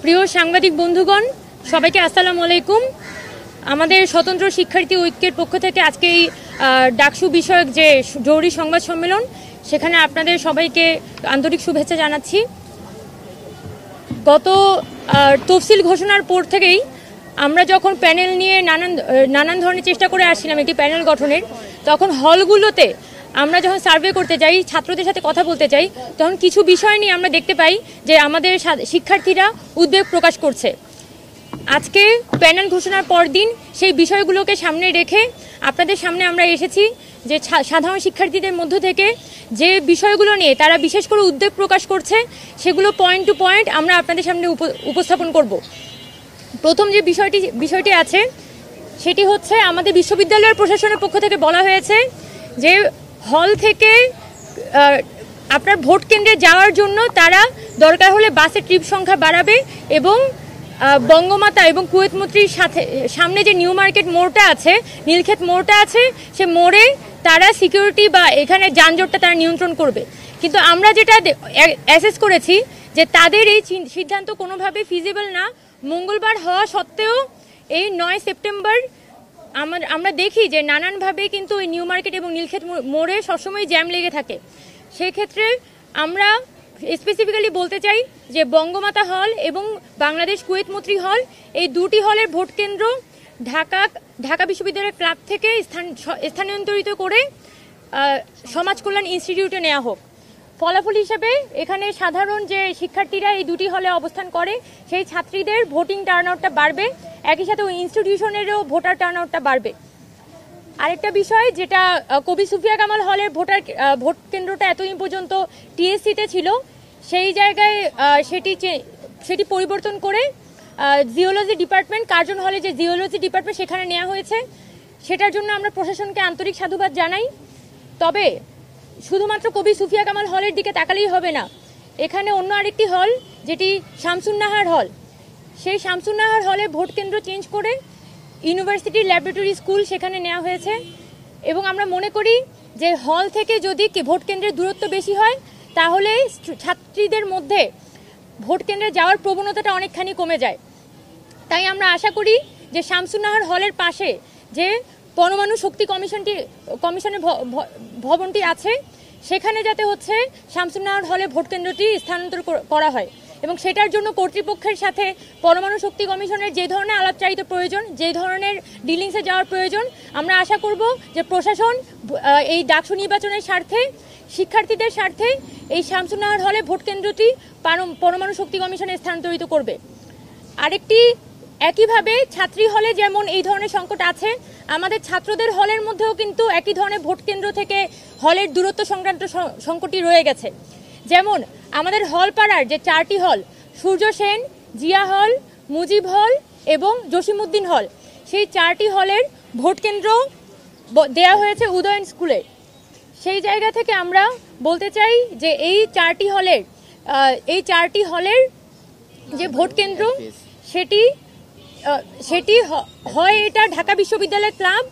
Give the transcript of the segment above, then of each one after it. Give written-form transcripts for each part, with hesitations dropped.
প্রিয় সাংবাদিক বন্ধুগণ, সবাইকে আসসালামু আলাইকুম। আমাদের স্বতন্ত্র শিক্ষার্থী ঐক্যের পক্ষ থেকে আজকে এই ডাকসু বিষয়ক যে জরুরি সংবাদ সম্মেলন, সেখানে আপনাদের সবাইকে আন্তরিক শুভেচ্ছা জানাচ্ছি। গত তফসিল ঘোষণার পর থেকেই আমরা যখন প্যানেল নিয়ে নানান ধরনের চেষ্টা করে আসছিলাম একটি প্যানেল গঠনের, তখন হলগুলোতে আমরা যখন সার্ভে করতে যাই, ছাত্রদের সাথে কথা বলতে চাই, তখন কিছু বিষয় নিয়ে আমরা দেখতে পাই যে আমাদের শিক্ষার্থীরা উদ্বেগ প্রকাশ করছে। আজকে প্যানেল ঘোষণার পর দিন সেই বিষয়গুলোকে সামনে রেখে আপনাদের সামনে আমরা এসেছি যে সাধারণ শিক্ষার্থীদের মধ্য থেকে যে বিষয়গুলো নিয়ে তারা বিশেষ করে উদ্বেগ প্রকাশ করছে, সেগুলো পয়েন্ট টু পয়েন্ট আমরা আপনাদের সামনে উপস্থাপন করব। প্রথম যে বিষয়টি আছে সেটি হচ্ছে, আমাদের বিশ্ববিদ্যালয়ের প্রশাসনের পক্ষ থেকে বলা হয়েছে যে হল থেকে আপনার ভোট কেন্দ্রে যাওয়ার জন্য তারা দরকার হলে বাসের ট্রিপ সংখ্যা বাড়াবে এবং বঙ্গমাতা এবং কুয়েত মৈত্রীর সামনে যে নিউ মার্কেট মোড়টা আছে, নীলক্ষেত মোড়টা আছে, সে মোড়ে তারা সিকিউরিটি বা এখানে যানজটটা তারা নিয়ন্ত্রণ করবে। কিন্তু আমরা যেটা অ্যাসেস করেছি যে তাদের এই সিদ্ধান্ত কোনোভাবে ফিজিবল না। মঙ্গলবার হওয়া সত্ত্বেও এই 9 সেপ্টেম্বর আমরা দেখি যে নানানভাবে কিন্তু ওই নিউ মার্কেট এবং নীলক্ষেত মোড়ে সবসময় জ্যাম লেগে থাকে। সেক্ষেত্রে আমরা স্পেসিফিক্যালি বলতে চাই যে বঙ্গমাতা হল এবং বাংলাদেশ কুয়েত মৈত্রী হল, এই দুটি হলের ভোট কেন্দ্র ঢাকা বিশ্ববিদ্যালয়ের ক্লাব থেকে স্থানান্তরিত করে সমাজ কল্যাণ ইনস্টিটিউটে নেওয়া হোক। ফলাফল হিসেবে এখানে সাধারণ যে শিক্ষার্থীরা এই দুটি হলে অবস্থান করে, সেই ছাত্রীদের ভোটিং টার্নআউটটা বাড়বে, একই সাথে ওই ইনস্টিটিউশনেরও ভোটার টার্নআউটটা বাড়বে। আরেকটা বিষয়, যেটা কবি সুফিয়া কামাল হলের ভোট কেন্দ্রটা এতদিন পর্যন্ত টিএসসিতে ছিল, সেই জায়গায় সেটি পরিবর্তন করে জিওলজি ডিপার্টমেন্ট, কার্জন হলে যে জিওলজি ডিপার্টমেন্ট সেখানে নেওয়া হয়েছে। সেটার জন্য আমরা প্রশাসনকে আন্তরিক সাধুবাদ জানাই। তবে শুধুমাত্র কবি সুফিয়া কামাল হলের দিকে তাকালেই হবে না, এখানে অন্য আরেকটি হল যেটি শামসুন্নাহার হল, সেই শামসুন্নাহার হলে ভোট কেন্দ্র চেঞ্জ করে ইউনিভার্সিটি ল্যাবরেটরি স্কুল সেখানে নেওয়া হয়েছে। এবং আমরা মনে করি যে হল থেকে যদি ভোট কেন্দ্রের দূরত্ব বেশি হয়, তাহলে ছাত্রীদের মধ্যে ভোট কেন্দ্রে যাওয়ার প্রবণতাটা অনেকখানি কমে যায়। তাই আমরা আশা করি যে শামসুন্নাহার হলের পাশে যে পরমাণু শক্তি কমিশনের ভবনটি আছে, সেখানে যাতে শামসুন্নাহার হলে ভোট কেন্দ্রটি স্থানান্তর করা হয়। এবং সেটার জন্য কর্তৃপক্ষের সাথে পরমাণু শক্তি কমিশনের যে ধরনের আলাপচারিতা প্রয়োজন, যে ধরনের ডিলিংসে যাওয়ার প্রয়োজন, আমরা আশা করব যে প্রশাসন এই ডাকসু নির্বাচনের স্বার্থে, শিক্ষার্থীদের স্বার্থে এই শামসুন্নাহার হলে ভোট কেন্দ্রটি পরমাণু শক্তি কমিশনে স্থানান্তরিত করবে। আরেকটি, একইভাবে ছাত্রী হলে যেমন এই ধরনের সংকট আছে, আমাদের ছাত্রদের হলের মধ্যেও কিন্তু একই ধরনের ভোট কেন্দ্র থেকে হলের দূরত্ব সংক্রান্ত সংকটই রয়ে গেছে। যেমন আমাদের হলপাড়ার যে 4টি হল, সূর্য সেন, জিয়া হল, মুজিব হল এবং জসিমউদ্দিন হল, সেই 4টি হলের ভোট কেন্দ্র দেয়া হয়েছে উদয়ন স্কুলে। সেই জায়গা থেকে আমরা বলতে চাই যে এই 4টি হলের যে ভোট কেন্দ্র, সেটি হয় এটা ঢাকা বিশ্ববিদ্যালয় ক্লাব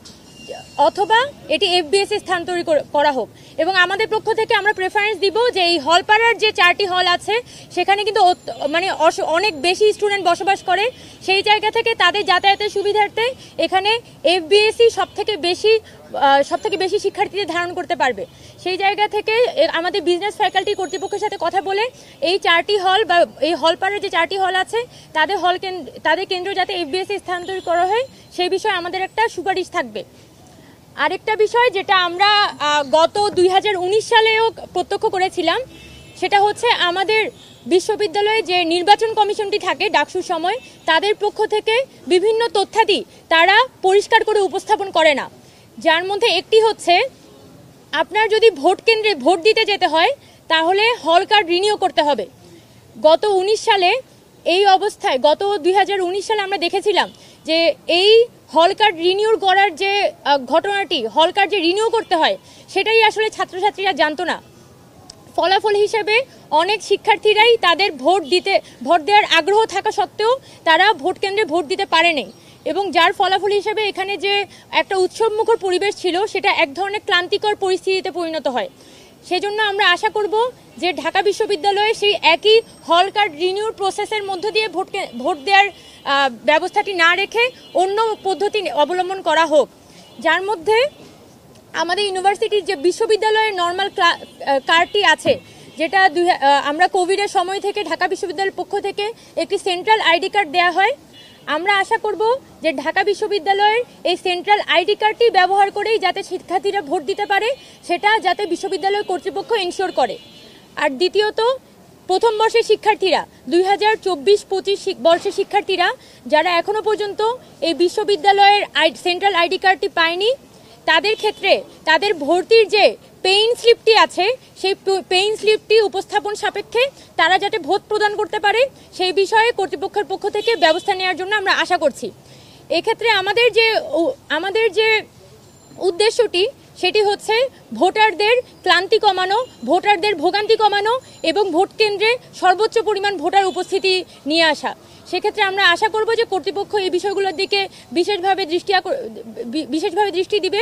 অথবা এটি এফবিএস এ স্থানান্তরিত করা হোক। এবং আমাদের পক্ষ থেকে আমরা প্রেফারেন্স দিব যে এই হলপাড়ার যে 4টি হল আছে, সেখানে কিন্তু অনেক বেশি স্টুডেন্ট বসবাস করে, সেই জায়গা থেকে তাদের যাতায়াতের সুবিধার্থে এখানে এফবিএসই সবথেকে বেশি শিক্ষার্থীদের ধারণ করতে পারবে। সেই জায়গা থেকে আমাদের বিজনেস ফ্যাকাল্টি কর্তৃপক্ষের সাথে কথা বলে এই 4টি হল বা এই হলপাড়ার যে 4টি হল আছে, তাদের কেন্দ্র যাতে এফবিএসে স্থানান্তরিত করা হয়, সেই বিষয়ে আমাদের একটা সুপারিশ থাকবে। আরেকটা বিষয় যেটা আমরা গত 2019 সালেও প্রত্যক্ষ করেছিলাম, সেটা হচ্ছে আমাদের বিশ্ববিদ্যালয়ে যে নির্বাচন কমিশনটি থাকে ডাকসুর সময়, তাদের পক্ষ থেকে বিভিন্ন তথ্যাদি তারা পরিষ্কার করে উপস্থাপন করে না। যার মধ্যে একটি হচ্ছে, আপনার যদি ভোট কেন্দ্রে ভোট দিতে যেতে হয়, তাহলে হল কার্ড রিনিউ করতে হবে। গত 19 সালে এই অবস্থায়, গত 2019 সালে আমরা দেখেছিলাম যে এই হল কার্ড রিনিউ করার যে ঘটনাটি, হল কার্ড যে রিনিউ করতে হয়, সেটাই আসলে ছাত্রছাত্রীরা জানতো না। ফলাফল হিসেবে অনেক শিক্ষার্থীরাই তাদের ভোট দেওয়ার আগ্রহ থাকা সত্ত্বেও তারা ভোট কেন্দ্রে ভোট দিতে পারেনি। এবং যার ফলাফল হিসেবে এখানে যে একটা উৎসবমুখর পরিবেশ ছিল, সেটা এক ধরনের ক্লান্তিকর পরিস্থিতিতে পরিণত হয়। সেজন্য আমরা আশা করব যে ঢাকা বিশ্ববিদ্যালয়ে সেই একই হল কার্ড রিনিউর প্রসেসের মধ্য দিয়ে ভোট দেওয়ার ব্যবস্থাটি না রেখে অন্য পদ্ধতি অবলম্বন করা হোক, যার মধ্যে আমাদের ইউনিভার্সিটির যে বিশ্ববিদ্যালয়ের নর্মাল কার্ডটি আছে, যেটা আমরা কোভিডের সময় থেকে ঢাকা বিশ্ববিদ্যালয়ের পক্ষ থেকে একটি সেন্ট্রাল আইডি কার্ড দেওয়া হয়। আমরা আশা করব যে ঢাকা বিশ্ববিদ্যালয়ের এই সেন্ট্রাল আইডি কার্ডটি ব্যবহার করেই যাতে শিক্ষার্থীরা ভোট দিতে পারে সেটা যাতে বিশ্ববিদ্যালয় কর্তৃপক্ষ এনশিওর করে। আর দ্বিতীয়ত, প্রথম বর্ষের শিক্ষার্থীরা 2024-25 বর্ষের শিক্ষার্থীরা যারা এখনো পর্যন্ত এই বিশ্ববিদ্যালয়ের সেন্ট্রাল আইডি কার্ডটি পায়নি, তাদের ক্ষেত্রে তাদের ভর্তির যে পেইন স্লিপটি আছে সেই পেইন স্লিপটি উপস্থাপন সাপেক্ষে তারা যাতে ভোট প্রদান করতে পারে সেই বিষয়ে কর্তৃপক্ষের পক্ষ থেকে ব্যবস্থা নেওয়ার জন্য আমরা আশা করছি। এক্ষেত্রে আমাদের যে উদ্দেশ্যটি সেটি হচ্ছে ভোটারদের ক্লান্তি কমানো, ভোটারদের ভোগান্তি কমানো এবং ভোট কেন্দ্রে সর্বোচ্চ পরিমাণ ভোটার উপস্থিতি নিয়ে আসা। সেক্ষেত্রে আমরা আশা করব যে কর্তৃপক্ষ এই বিষয়গুলোর দিকে বিশেষভাবে দৃষ্টি দিবে।